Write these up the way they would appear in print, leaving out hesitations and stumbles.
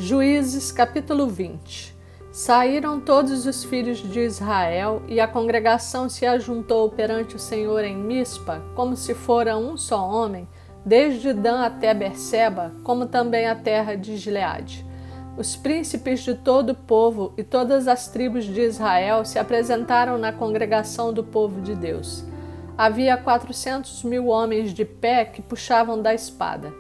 Juízes capítulo 20. Saíram todos os filhos de Israel, e a congregação se ajuntou perante o Senhor em Mispa, como se fora um só homem, desde Dan até Berseba, como também a terra de Gileade. Os príncipes de todo o povo e todas as tribos de Israel se apresentaram na congregação do povo de Deus. Havia 400.000 homens de pé que puxavam da espada.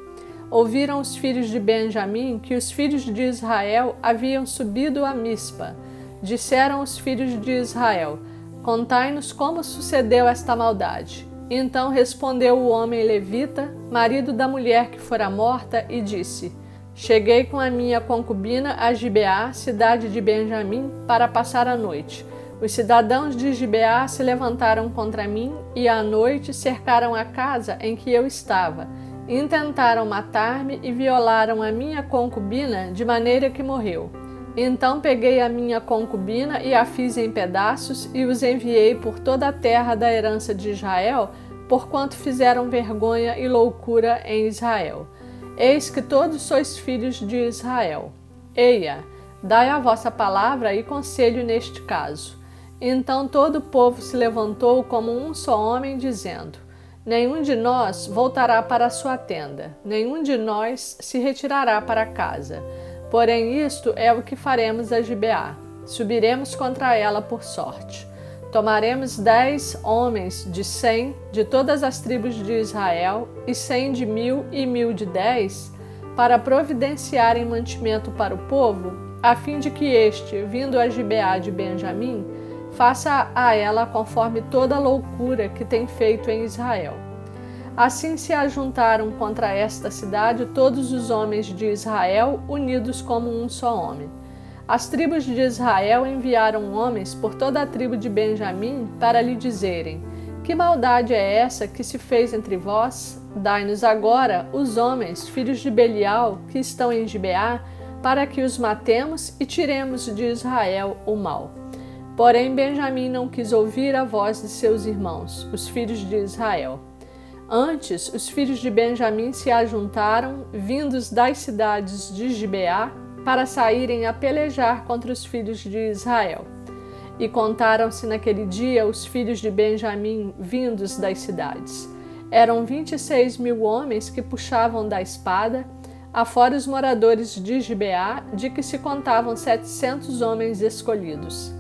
Ouviram os filhos de Benjamim que os filhos de Israel haviam subido a Mispa. Disseram os filhos de Israel: contai-nos como sucedeu esta maldade. Então respondeu o homem levita, marido da mulher que fora morta, e disse: cheguei com a minha concubina a Gibeá, cidade de Benjamim, para passar a noite. Os cidadãos de Gibeá se levantaram contra mim e à noite cercaram a casa em que eu estava. Intentaram matar-me e violaram a minha concubina de maneira que morreu. Então peguei a minha concubina e a fiz em pedaços e os enviei por toda a terra da herança de Israel, porquanto fizeram vergonha e loucura em Israel. Eis que todos sois filhos de Israel. Eia, dai a vossa palavra e conselho neste caso. Então todo o povo se levantou como um só homem, dizendo: nenhum de nós voltará para a sua tenda, nenhum de nós se retirará para casa. Porém isto é o que faremos a Gibeá: subiremos contra ela por sorte. Tomaremos 10 homens de 100 de todas as tribos de Israel, e 100 de 1.000 e 1.000 de 10, para providenciarem mantimento para o povo, a fim de que este, vindo a Gibeá de Benjamim, faça a ela conforme toda a loucura que tem feito em Israel. Assim se ajuntaram contra esta cidade todos os homens de Israel, unidos como um só homem. As tribos de Israel enviaram homens por toda a tribo de Benjamim para lhe dizerem: que maldade é essa que se fez entre vós? Dai-nos agora os homens, filhos de Belial, que estão em Gibeá, para que os matemos e tiremos de Israel o mal. Porém, Benjamim não quis ouvir a voz de seus irmãos, os filhos de Israel. Antes, os filhos de Benjamim se ajuntaram, vindos das cidades de Gibeá, para saírem a pelejar contra os filhos de Israel. E contaram-se naquele dia os filhos de Benjamim vindos das cidades. Eram 26.000 homens que puxavam da espada, afora os moradores de Gibeá, de que se contavam 700 homens escolhidos.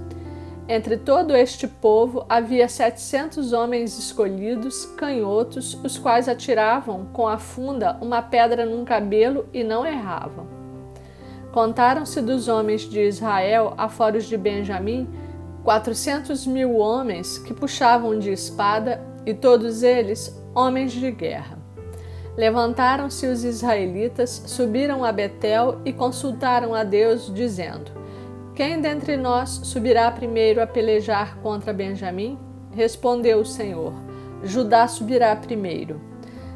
Entre todo este povo havia 700 homens escolhidos, canhotos, os quais atiravam com a funda uma pedra num cabelo e não erravam. Contaram-se dos homens de Israel, afora os de Benjamim, 400.000 homens que puxavam de espada, e todos eles homens de guerra. Levantaram-se os israelitas, subiram a Betel e consultaram a Deus, dizendo: quem dentre nós subirá primeiro a pelejar contra Benjamim? Respondeu o Senhor: Judá subirá primeiro.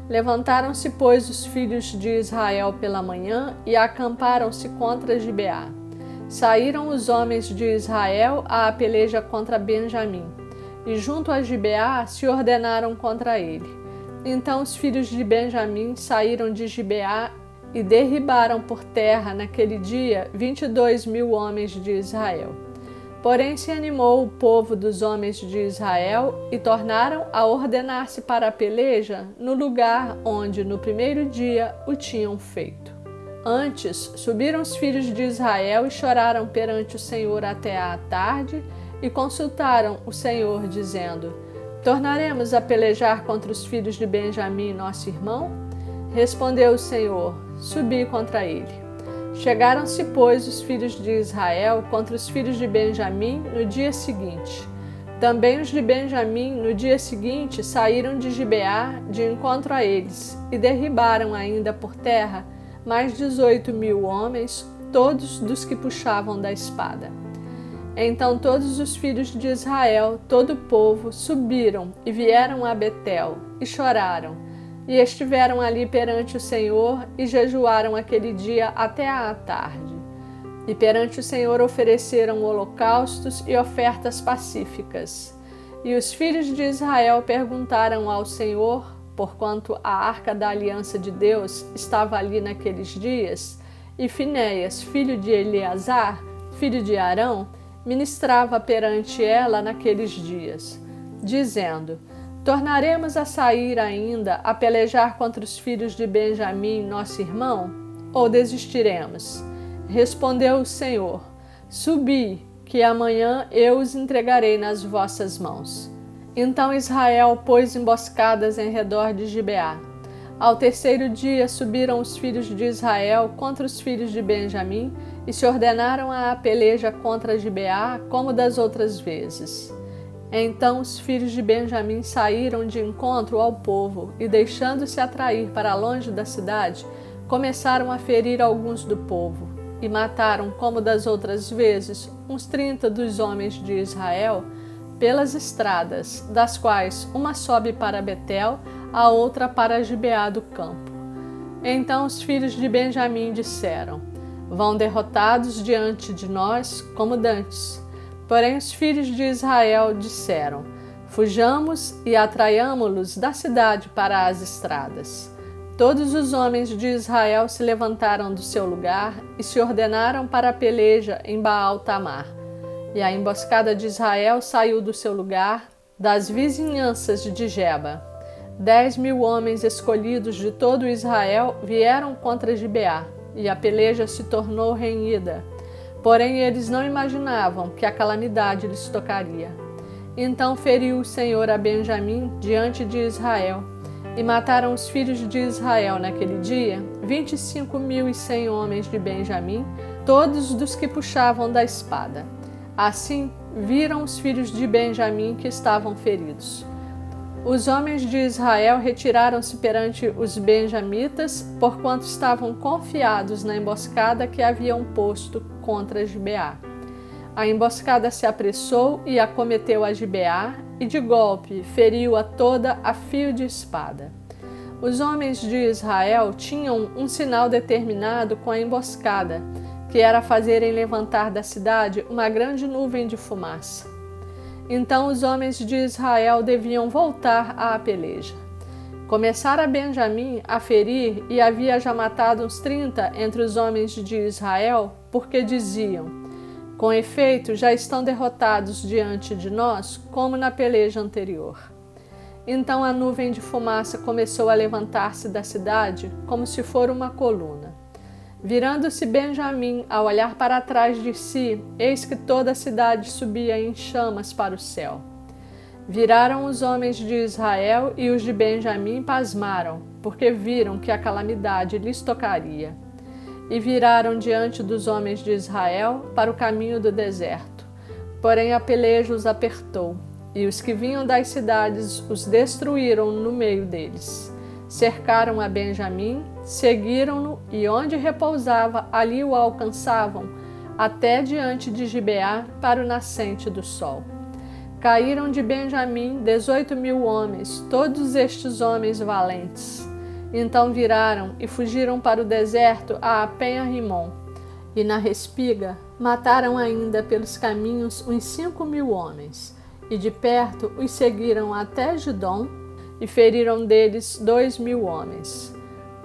Levantaram-se, pois, os filhos de Israel pela manhã e acamparam-se contra Gibeá. Saíram os homens de Israel à peleja contra Benjamim, e junto a Gibeá se ordenaram contra ele. Então os filhos de Benjamim saíram de Gibeá e derribaram por terra naquele dia 22.000 homens de Israel. Porém se animou o povo dos homens de Israel e tornaram a ordenar-se para a peleja no lugar onde no primeiro dia o tinham feito. Antes subiram os filhos de Israel e choraram perante o Senhor até à tarde e consultaram o Senhor, dizendo: tornaremos a pelejar contra os filhos de Benjamim, nosso irmão? Respondeu o Senhor: subi contra ele. Chegaram-se, pois, os filhos de Israel contra os filhos de Benjamim no dia seguinte. Também os de Benjamim, no dia seguinte, saíram de Gibeá de encontro a eles, e derribaram ainda por terra mais 18.000 homens, todos dos que puxavam da espada. Então todos os filhos de Israel, todo o povo, subiram e vieram a Betel, e choraram, e estiveram ali perante o Senhor, e jejuaram aquele dia até à tarde. E perante o Senhor ofereceram holocaustos e ofertas pacíficas. E os filhos de Israel perguntaram ao Senhor, porquanto a arca da aliança de Deus estava ali naqueles dias, e Finéias, filho de Eleazar, filho de Arão, ministrava perante ela naqueles dias, dizendo: tornaremos a sair ainda a pelejar contra os filhos de Benjamim, nosso irmão, ou desistiremos? Respondeu o Senhor: subi, que amanhã eu os entregarei nas vossas mãos. Então Israel pôs emboscadas em redor de Gibeá. Ao terceiro dia subiram os filhos de Israel contra os filhos de Benjamim e se ordenaram a peleja contra Gibeá como das outras vezes. Então os filhos de Benjamim saíram de encontro ao povo e, deixando-se atrair para longe da cidade, começaram a ferir alguns do povo e mataram, como das outras vezes, uns 30 dos homens de Israel pelas estradas, das quais uma sobe para Betel, a outra para Gibeá do campo. Então os filhos de Benjamim disseram: vão derrotados diante de nós como dantes. Porém os filhos de Israel disseram: fujamos e atraiamo-los da cidade para as estradas. Todos os homens de Israel se levantaram do seu lugar e se ordenaram para a peleja em Baal-Tamar. E a emboscada de Israel saiu do seu lugar, das vizinhanças de Geba. 10.000 homens escolhidos de todo Israel vieram contra Gibeá, e a peleja se tornou renhida. Porém eles não imaginavam que a calamidade lhes tocaria. Então feriu o Senhor a Benjamim diante de Israel, e mataram os filhos de Israel naquele dia 25.100 homens de Benjamim, todos dos que puxavam da espada. Assim viram os filhos de Benjamim que estavam feridos. Os homens de Israel retiraram-se perante os benjamitas, porquanto estavam confiados na emboscada que haviam posto contra Gibeá. A emboscada se apressou e acometeu a Gibeá, e de golpe feriu-a toda a fio de espada. Os homens de Israel tinham um sinal determinado com a emboscada, que era fazerem levantar da cidade uma grande nuvem de fumaça. Então os homens de Israel deviam voltar à peleja. Começara Benjamim a ferir e havia já matado uns 30 entre os homens de Israel, porque diziam: com efeito, já estão derrotados diante de nós, como na peleja anterior. Então a nuvem de fumaça começou a levantar-se da cidade, como se for uma coluna. Virando-se Benjamim a olhar para trás de si, eis que toda a cidade subia em chamas para o céu. Viraram os homens de Israel e os de Benjamim pasmaram, porque viram que a calamidade lhes tocaria. E viraram diante dos homens de Israel para o caminho do deserto. Porém a peleja os apertou, e os que vinham das cidades os destruíram no meio deles. Cercaram a Benjamim, seguiram-no, e onde repousava, ali o alcançavam, até diante de Gibeá, para o nascente do sol. Caíram de Benjamim 18.000 homens, todos estes homens valentes. Então viraram e fugiram para o deserto a Penha-Rimon. E na respiga mataram ainda pelos caminhos uns 5.000 homens, e de perto os seguiram até Gidom, e feriram deles 2.000 homens.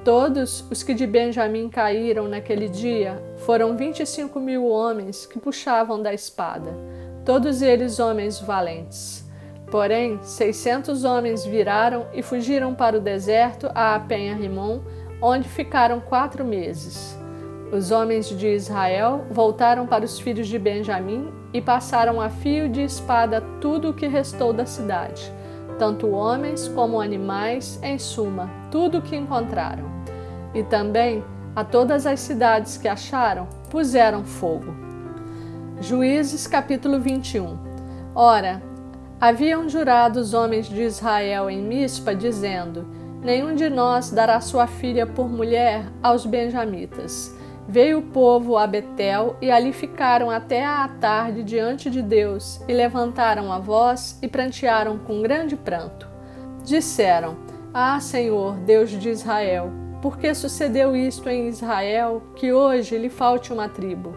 Todos os que de Benjamim caíram naquele dia foram 25.000 homens que puxavam da espada, todos eles homens valentes. Porém, 600 homens viraram e fugiram para o deserto a Penha-Rimon, onde ficaram 4 meses. Os homens de Israel voltaram para os filhos de Benjamim e passaram a fio de espada tudo o que restou da cidade, tanto homens como animais, em suma, tudo o que encontraram. E também a todas as cidades que acharam, puseram fogo. Juízes capítulo 21. Ora, haviam jurado os homens de Israel em Mispa, dizendo: nenhum de nós dará sua filha por mulher aos benjamitas. Veio o povo a Betel e ali ficaram até à tarde diante de Deus, e levantaram a voz e prantearam com grande pranto. Disseram: Ah, Senhor, Deus de Israel, por que sucedeu isto em Israel, que hoje lhe falte uma tribo?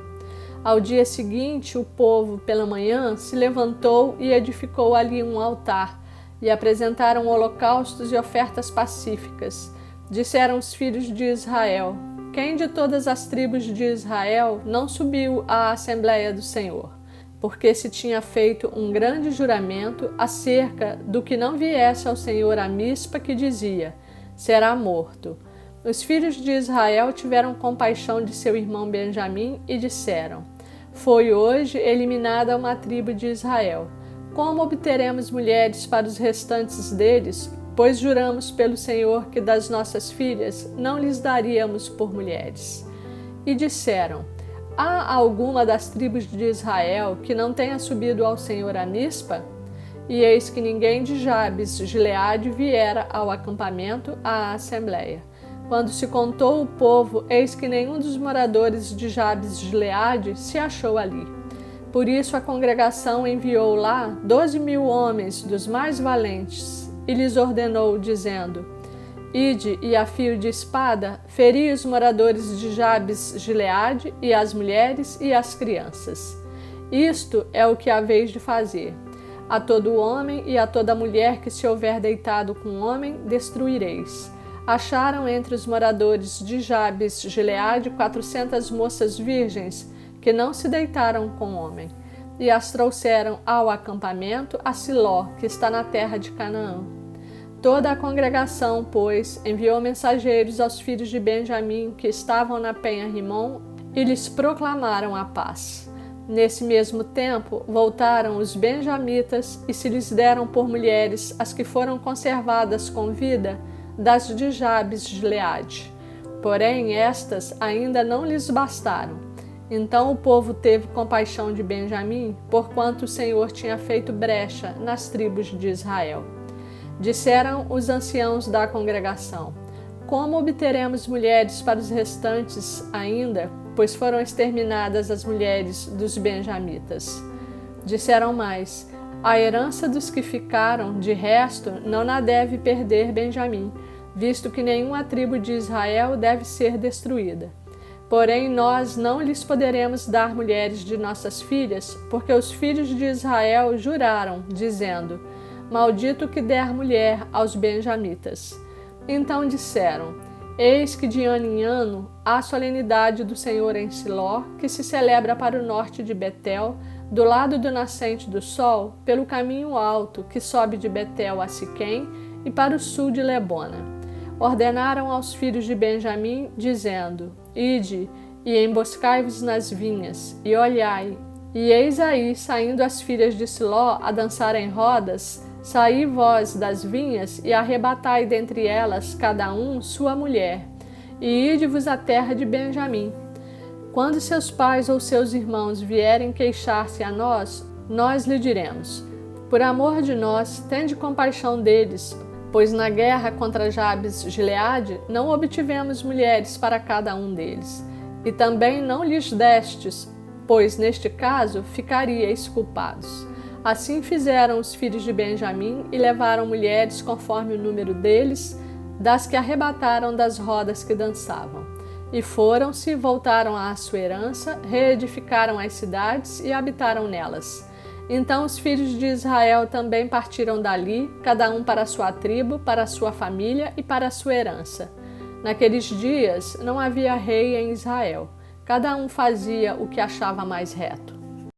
Ao dia seguinte, o povo, pela manhã, se levantou e edificou ali um altar, e apresentaram holocaustos e ofertas pacíficas. Disseram os filhos de Israel: quem de todas as tribos de Israel não subiu à Assembleia do Senhor? Porque se tinha feito um grande juramento acerca do que não viesse ao Senhor a Mispa, que dizia: será morto. Os filhos de Israel tiveram compaixão de seu irmão Benjamim e disseram: foi hoje eliminada uma tribo de Israel. Como obteremos mulheres para os restantes deles? Pois juramos pelo Senhor que das nossas filhas não lhes daríamos por mulheres. E disseram: há alguma das tribos de Israel que não tenha subido ao Senhor a Mispa? E eis que ninguém de Jabes Gileade viera ao acampamento à assembleia. Quando se contou o povo, eis que nenhum dos moradores de Jabes Gileade se achou ali. Por isso a congregação enviou lá 12.000 homens dos mais valentes e lhes ordenou, dizendo: ide e a fio de espada feri os moradores de Jabes Gileade e as mulheres e as crianças. Isto é o que haveis de fazer. A todo homem e a toda mulher que se houver deitado com homem destruireis. Acharam entre os moradores de Jabes Gileade 400 moças virgens que não se deitaram com homem, e as trouxeram ao acampamento a Siló, que está na terra de Canaã. Toda a congregação, pois, enviou mensageiros aos filhos de Benjamim que estavam na penha Rimom e lhes proclamaram a paz. Nesse mesmo tempo, voltaram os benjamitas e se lhes deram por mulheres as que foram conservadas com vida das de Jabes Gileade. Porém, estas ainda não lhes bastaram. Então o povo teve compaixão de Benjamim, porquanto o Senhor tinha feito brecha nas tribos de Israel. Disseram os anciãos da congregação: como obteremos mulheres para os restantes ainda, pois foram exterminadas as mulheres dos benjamitas? Disseram mais: a herança dos que ficaram, de resto, não a deve perder Benjamim, visto que nenhuma tribo de Israel deve ser destruída. Porém, nós não lhes poderemos dar mulheres de nossas filhas, porque os filhos de Israel juraram, dizendo: maldito que der mulher aos benjamitas. Então disseram: eis que de ano em ano há a solenidade do Senhor em Siló, que se celebra para o norte de Betel, do lado do nascente do sol, pelo caminho alto que sobe de Betel a Siquém e para o sul de Lebona. Ordenaram aos filhos de Benjamim, dizendo: ide e emboscai-vos nas vinhas, e olhai. E eis aí, saindo as filhas de Siló a dançar em rodas, saí vós das vinhas e arrebatai dentre elas cada um sua mulher, e ide-vos à terra de Benjamim. Quando seus pais ou seus irmãos vierem queixar-se a nós, nós lhe diremos: por amor de nós, tende compaixão deles, pois na guerra contra Jabes Gileade não obtivemos mulheres para cada um deles, e também não lhes destes, pois neste caso ficaríeis culpados. Assim fizeram os filhos de Benjamim e levaram mulheres conforme o número deles, das que arrebataram das rodas que dançavam. E foram-se, voltaram à sua herança, reedificaram as cidades e habitaram nelas. Então os filhos de Israel também partiram dali, cada um para a sua tribo, para a sua família e para a sua herança. Naqueles dias não havia rei em Israel, cada um fazia o que achava mais reto.